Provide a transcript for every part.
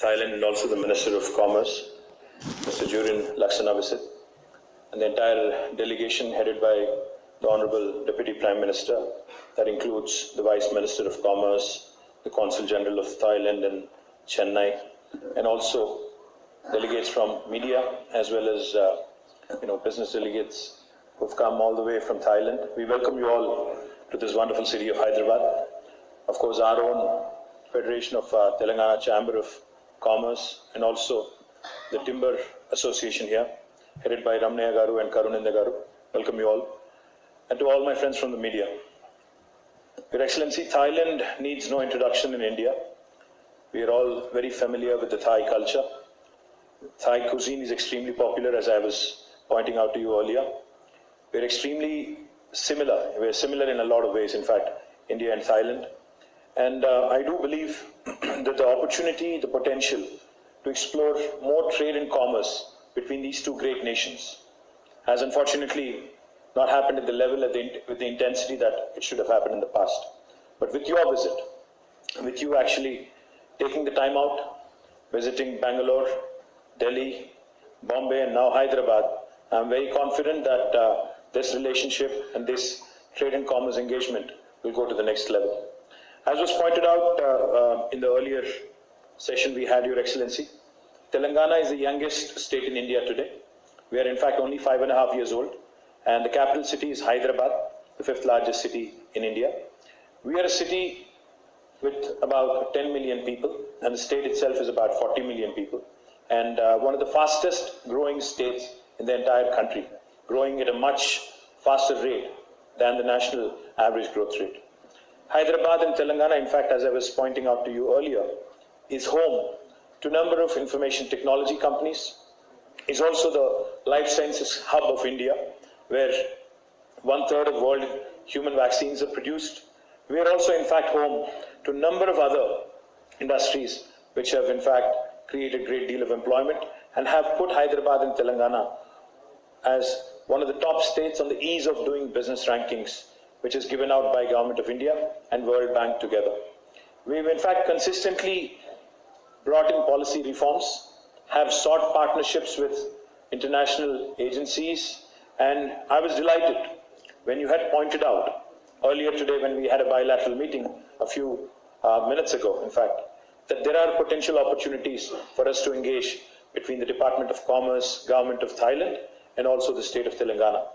Thailand and also the Minister of Commerce, Mr. Jurin Laksanavisit, and the entire delegation headed by the Honorable Deputy Prime Minister. That includes the Vice Minister of Commerce, the Consul General of Thailand in Chennai, and also delegates from media as well as business delegates who've come all the way from Thailand. We welcome you all to this wonderful city of Hyderabad. Of course, our own Federation of Telangana Chamber of Commerce and also the Timber Association here, headed by Ramnaya Garu and Karuninda Garu. Welcome you all. And to all my friends from the media. Your Excellency, Thailand needs no introduction in India. We are all very familiar with the Thai culture. Thai cuisine is extremely popular, as I was pointing out to you earlier. We're extremely similar. We're similar in a lot of ways, in fact, India and Thailand. And I do believe that the opportunity, the potential to explore more trade and commerce between these two great nations has unfortunately not happened at the level, with the intensity that it should have happened in the past. But with your visit, with you actually taking the time out, visiting Bangalore, Delhi, Bombay, and now Hyderabad, I'm very confident that this relationship and this trade and commerce engagement will go to the next level. As was pointed out in the earlier session we had, Your Excellency, Telangana is the youngest state in India today. We are in fact only 5.5 years old, and the capital city is Hyderabad, the 5th largest city in India. We are a city with about 10 million people, and the state itself is about 40 million people, and one of the fastest growing states in the entire country, growing at a much faster rate than the national average growth rate. Hyderabad and Telangana, in fact, as I was pointing out to you earlier, is home to a number of information technology companies, is also the life sciences hub of India, where 1/3 of world human vaccines are produced. We are also, in fact, home to a number of other industries which have, in fact, created a great deal of employment and have put Hyderabad and Telangana as one of the top states on the ease of doing business rankings, which is given out by Government of India and World Bank together. We've in fact consistently brought in policy reforms, have sought partnerships with international agencies, and I was delighted when you had pointed out earlier today when we had a bilateral meeting a few minutes ago, in fact, that there are potential opportunities for us to engage between the Department of Commerce, Government of Thailand, and also the state of Telangana.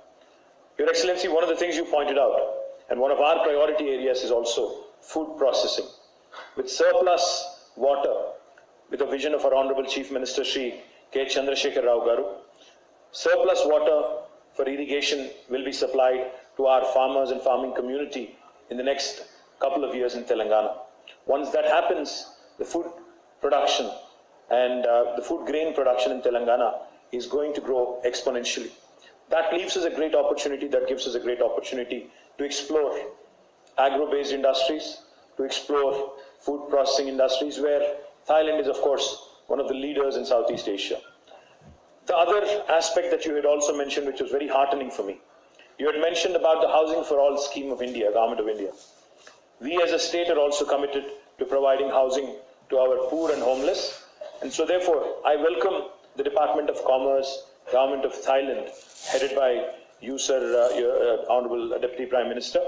Your Excellency, one of the things you pointed out, and one of our priority areas is also food processing. With surplus water, with a vision of our Honorable Chief Minister Shri K. Chandrasekhar Rao Garu, surplus water for irrigation will be supplied to our farmers and farming community in the next couple of years in Telangana. Once that happens, the food production and the food grain production in Telangana is going to grow exponentially. That leaves us a great opportunity, that gives us a great opportunity to explore agro-based industries, to explore food processing industries, where Thailand is, of course, one of the leaders in Southeast Asia. The other aspect that you had also mentioned, which was very heartening for me, you had mentioned about the Housing for All scheme of India, Government of India. We as a state are also committed to providing housing to our poor and homeless, and so therefore I welcome the Department of Commerce, Government of Thailand, headed by you, sir, your Honorable Deputy Prime Minister.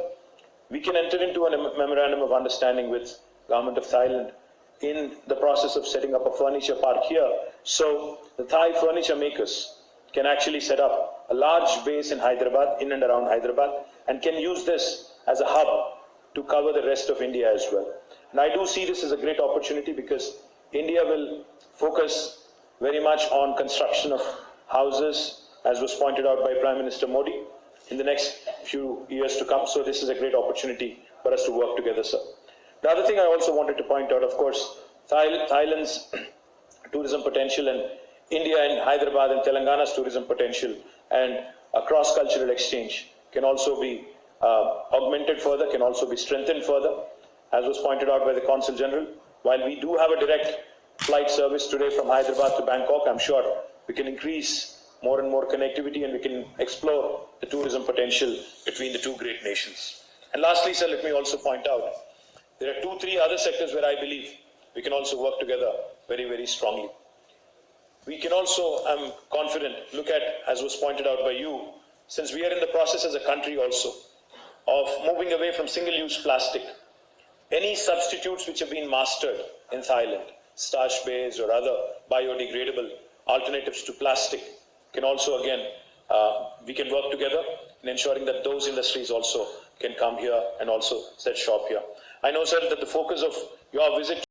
We can enter into a memorandum of understanding with Government of Thailand in the process of setting up a furniture park here, so the Thai furniture makers can actually set up a large base in Hyderabad, in and around Hyderabad, and can use this as a hub to cover the rest of India as well. And I do see this as a great opportunity because India will focus very much on construction of houses, as was pointed out by Prime Minister Modi, in the next few years to come. So this is a great opportunity for us to work together, sir. The other thing I also wanted to point out, of course, Thailand's tourism potential and India and Hyderabad and Telangana's tourism potential and a cross-cultural exchange can also be augmented further, can also be strengthened further. As was pointed out by the Consul General, while we do have a direct flight service today from Hyderabad to Bangkok, I'm sure we can increase more and more connectivity and we can explore the tourism potential between the two great nations. And lastly, sir, let me also point out, there are 2-3 other sectors where I believe we can also work together very, very strongly. We can also, I'm confident, look at, as was pointed out by you, since we are in the process as a country also of moving away from single-use plastic, any substitutes which have been mastered in Thailand, starch-based or other biodegradable alternatives to plastic, can also again, we can work together in ensuring that those industries also can come here and also set shop here. I know, sir, that the focus of your visit